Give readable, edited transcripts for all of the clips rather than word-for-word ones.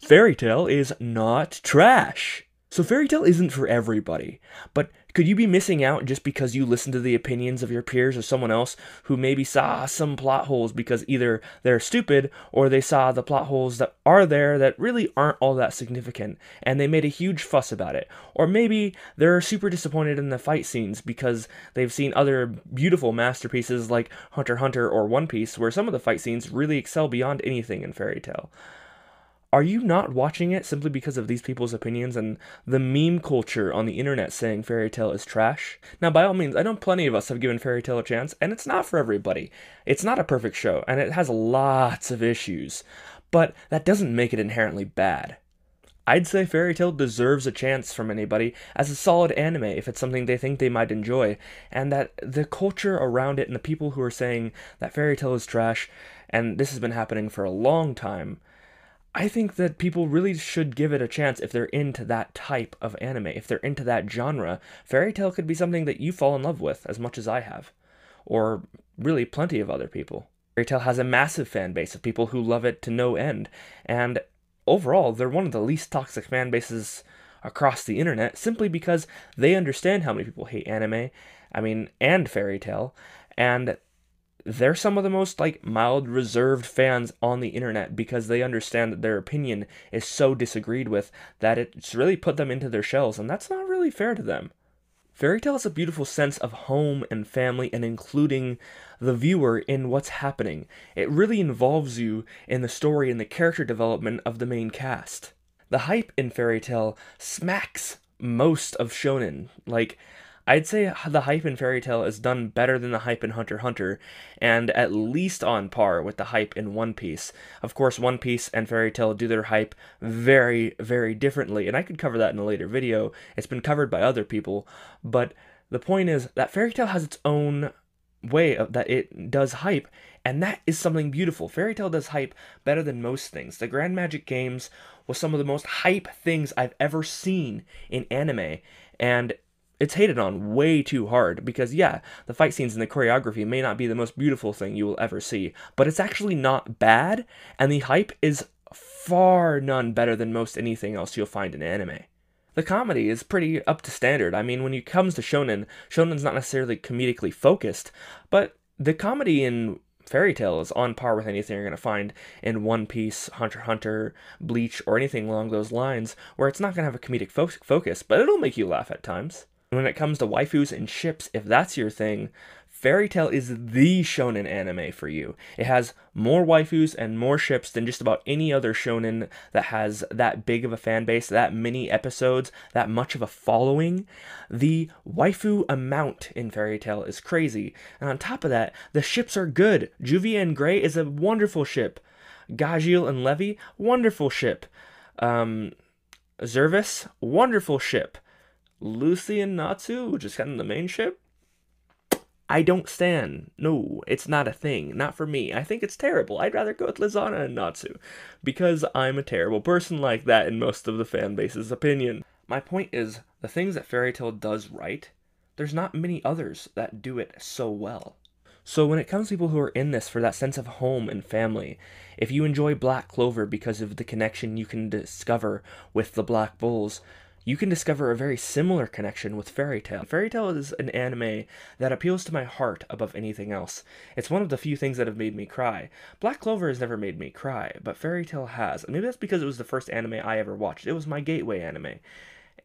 Fairytail is not trash. So Fairytail isn't for everybody, but could you be missing out just because you listen to the opinions of your peers or someone else who maybe saw some plot holes because either they're stupid or they saw the plot holes that are there that really aren't all that significant and they made a huge fuss about it? Or maybe they're super disappointed in the fight scenes because they've seen other beautiful masterpieces like Hunter x Hunter or One Piece where some of the fight scenes really excel beyond anything in Fairytail. Are you not watching it simply because of these people's opinions and the meme culture on the internet saying Fairytale is trash? Now, by all means, I know plenty of us have given Fairytale a chance, and it's not for everybody. It's not a perfect show, and it has lots of issues, but that doesn't make it inherently bad. I'd say Fairytale deserves a chance from anybody as a solid anime if it's something they think they might enjoy, and that the culture around it and the people who are saying that Fairytale is trash, and this has been happening for a long time, I think that people really should give it a chance if they're into that type of anime. If they're into that genre, Fairytale could be something that you fall in love with as much as I have. Or really plenty of other people. Fairytale has a massive fan base of people who love it to no end. And overall, they're one of the least toxic fan bases across the internet simply because they understand how many people hate anime, and Fairytale, and they're some of the most mild reserved fans on the internet because they understand that their opinion is so disagreed with that it's really put them into their shells, and that's not really fair to them. Fairytale has a beautiful sense of home and family and including the viewer in what's happening. It really involves you in the story and the character development of the main cast. The hype in Fairytale smacks most of shonen. I'd say the hype in Fairytale is done better than the hype in Hunter x Hunter, and at least on par with the hype in One Piece. Of course, One Piece and Fairytale do their hype very, very differently, and I could cover that in a later video. It's been covered by other people, but the point is that Fairytale has its own way of that it does hype, and that is something beautiful. Fairytale does hype better than most things. The Grand Magic Games was some of the most hype things I've ever seen in anime, and it's hated on way too hard because, yeah, the fight scenes and the choreography may not be the most beautiful thing you will ever see, but it's actually not bad, and the hype is far none better than most anything else you'll find in anime. The comedy is pretty up to standard. When it comes to shonen, shonen's not necessarily comedically focused, but the comedy in Fairytale is on par with anything you're going to find in One Piece, Hunter x Hunter, Bleach, or anything along those lines, where it's not going to have a comedic focus, but it'll make you laugh at times. When it comes to waifus and ships, if that's your thing, Fairytale is the shonen anime for you. It has more waifus and more ships than just about any other shonen that has that big of a fan base, that many episodes, that much of a following. The waifu amount in Fairytale is crazy. And on top of that, the ships are good. Juvia and Gray is a wonderful ship. Gajeel and Levy, wonderful ship. Zervis, wonderful ship. Lucy and Natsu, just kind of the main ship? I don't stand. No, it's not a thing. Not for me. I think it's terrible. I'd rather go with Lizana and Natsu. Because I'm a terrible person like that in most of the fan base's opinion. My point is, the things that Fairytale does right, there's not many others that do it so well. So when it comes to people who are in this for that sense of home and family, if you enjoy Black Clover because of the connection you can discover with the Black Bulls, you can discover a very similar connection with Fairytale. Fairytale is an anime that appeals to my heart above anything else. It's one of the few things that have made me cry. Black Clover has never made me cry, but Fairytale has. And maybe that's because it was the first anime I ever watched. It was my gateway anime.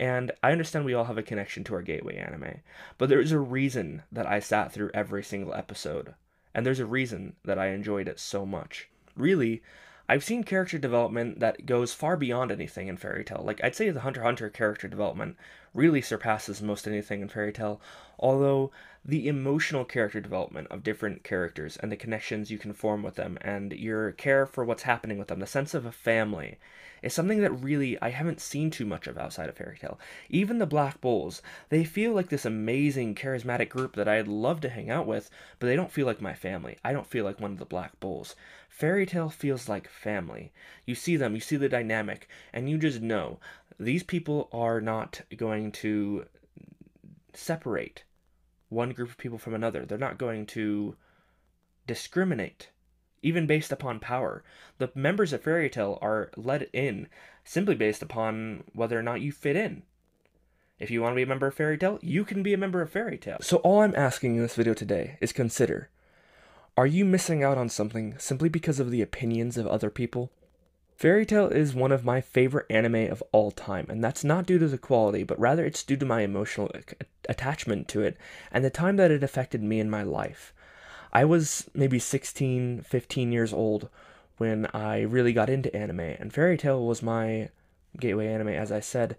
And I understand we all have a connection to our gateway anime. But there is a reason that I sat through every single episode. And there's a reason that I enjoyed it so much. Really, I've seen character development that goes far beyond anything in Fairytale. I'd say the Hunter x Hunter character development really surpasses most anything in Fairytale, although the emotional character development of different characters and the connections you can form with them and your care for what's happening with them, the sense of a family, is something that really I haven't seen too much of outside of Fairytale. Even the Black Bulls, they feel like this amazing, charismatic group that I'd love to hang out with, but they don't feel like my family. I don't feel like one of the Black Bulls. Fairytale feels like family. You see them, you see the dynamic, and you just know these people are not going to separate one group of people from another. They're not going to discriminate even based upon power. The members of Fairytail are let in simply based upon whether or not you fit in. If you want to be a member of Fairytail, you can be a member of Fairytail. So all I'm asking in this video today is consider, are you missing out on something simply because of the opinions of other people? Fairytail is one of my favorite anime of all time, and that's not due to the quality, but rather it's due to my emotional attachment to it and the time that it affected me in my life. I was maybe 16, 15 years old when I really got into anime, and Fairytail was my gateway anime, as I said.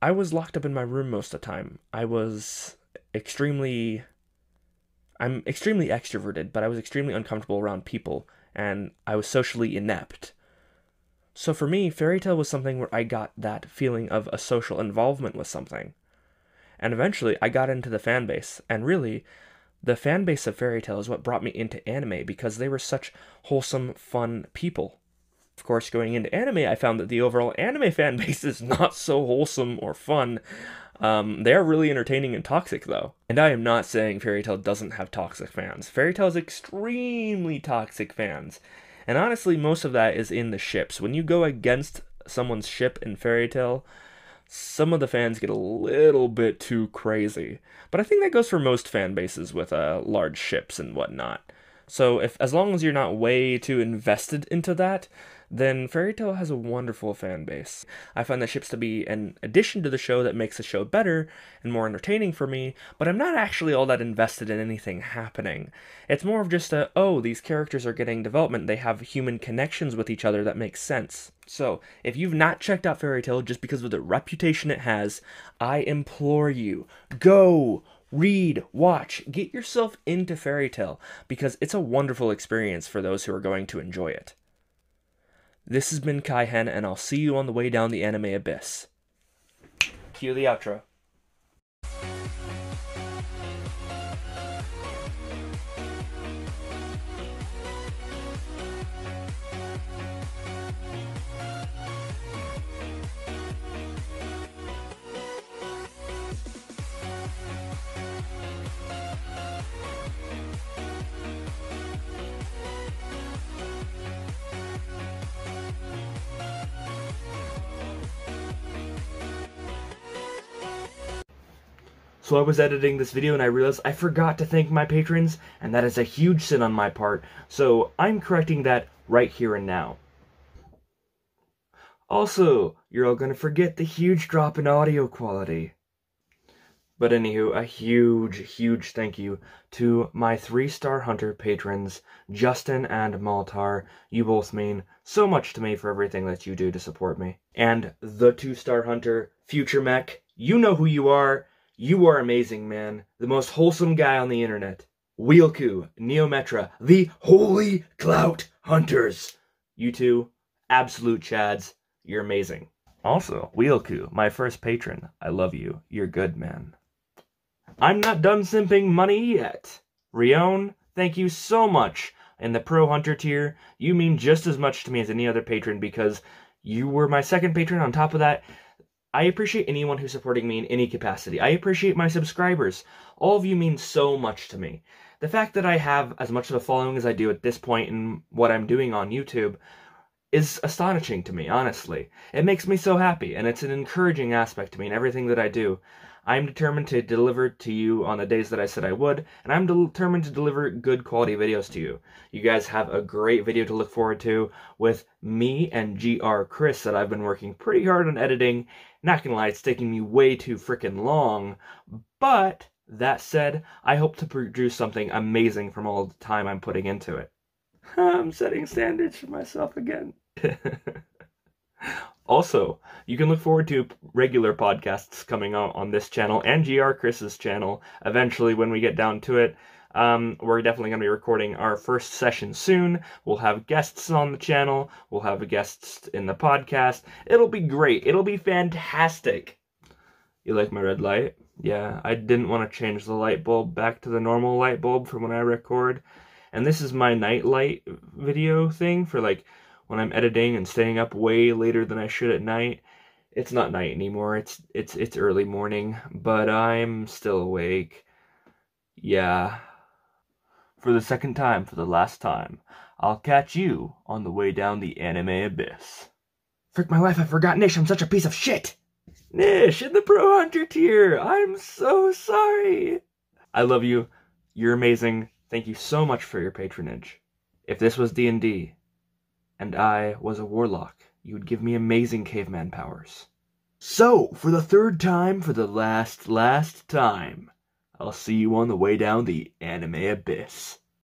I was locked up in my room most of the time. I'm extremely extroverted, but I was extremely uncomfortable around people, and I was socially inept. So for me, Fairytail was something where I got that feeling of a social involvement with something. And eventually, I got into the fan base, and really, the fan base of Fairytail is what brought me into anime, because they were such wholesome, fun people. Of course, going into anime, I found that the overall anime fan base is not so wholesome or fun. They're really entertaining and toxic, though. And I am not saying Fairytail doesn't have toxic fans. Fairytail has extremely toxic fans. And honestly, most of that is in the ships. When you go against someone's ship in Fairytail, some of the fans get a little bit too crazy. But I think that goes for most fan bases with large ships and whatnot. So as long as you're not way too invested into that, then Fairytail has a wonderful fan base. I find the ships to be an addition to the show that makes the show better and more entertaining for me, but I'm not actually all that invested in anything happening. It's more of just oh, these characters are getting development, they have human connections with each other that makes sense. So, if you've not checked out Fairytail just because of the reputation it has, I implore you, go! Read, watch, get yourself into Fairytail, because it's a wonderful experience for those who are going to enjoy it. This has been Kaihen, and I'll see you on the way down the anime abyss. Cue the outro. So I was editing this video and I realized I forgot to thank my patrons, and that is a huge sin on my part, so I'm correcting that right here and now. Also, you're all gonna forget the huge drop in audio quality. But anywho, a huge thank you to my 3-star Hunter patrons, Justin and Maltar. You both mean so much to me for everything that you do to support me. And the 2-star Hunter, Future Mech, you know who you are. You are amazing, man. The most wholesome guy on the internet. Wheelku, Neometra, the Holy Clout Hunters. You two, absolute chads. You're amazing. Also, Wheelku, my first patron. I love you. You're good, man. I'm not done simping money yet. Rion, thank you so much. In the Pro Hunter tier, you mean just as much to me as any other patron because you were my second patron on top of that. I appreciate anyone who's supporting me in any capacity. I appreciate my subscribers. All of you mean so much to me. The fact that I have as much of a following as I do at this point in what I'm doing on YouTube is astonishing to me, honestly. It makes me so happy, and it's an encouraging aspect to me in everything that I do. I'm determined to deliver to you on the days that I said I would, and I'm determined to deliver good quality videos to you. You guys have a great video to look forward to with me and GR Chris that I've been working pretty hard on editing. Not gonna lie, it's taking me way too freaking long, but that said, I hope to produce something amazing from all the time I'm putting into it. I'm setting standards for myself again. Also, you can look forward to regular podcasts coming out on this channel and GR Chris's channel eventually when we get down to it. We're definitely going to be recording our first session soon. We'll have guests on the channel. We'll have guests in the podcast. It'll be great. It'll be fantastic. You like my red light? Yeah, I didn't want to change the light bulb back to the normal light bulb for when I record. And this is my night light video thing for like when I'm editing and staying up way later than I should at night. It's not night anymore. It's early morning, but I'm still awake. Yeah. For the second time, for the last time, I'll catch you on the way down the anime abyss. Frick my life, I forgot Nish, I'm such a piece of shit! Nish, in the Pro Hunter tier, I'm so sorry. I love you. You're amazing. Thank you so much for your patronage. If this was D&D, and I was a warlock, you would give me amazing caveman powers. So, for the third time, for the last time, I'll see you on the way down the anime abyss.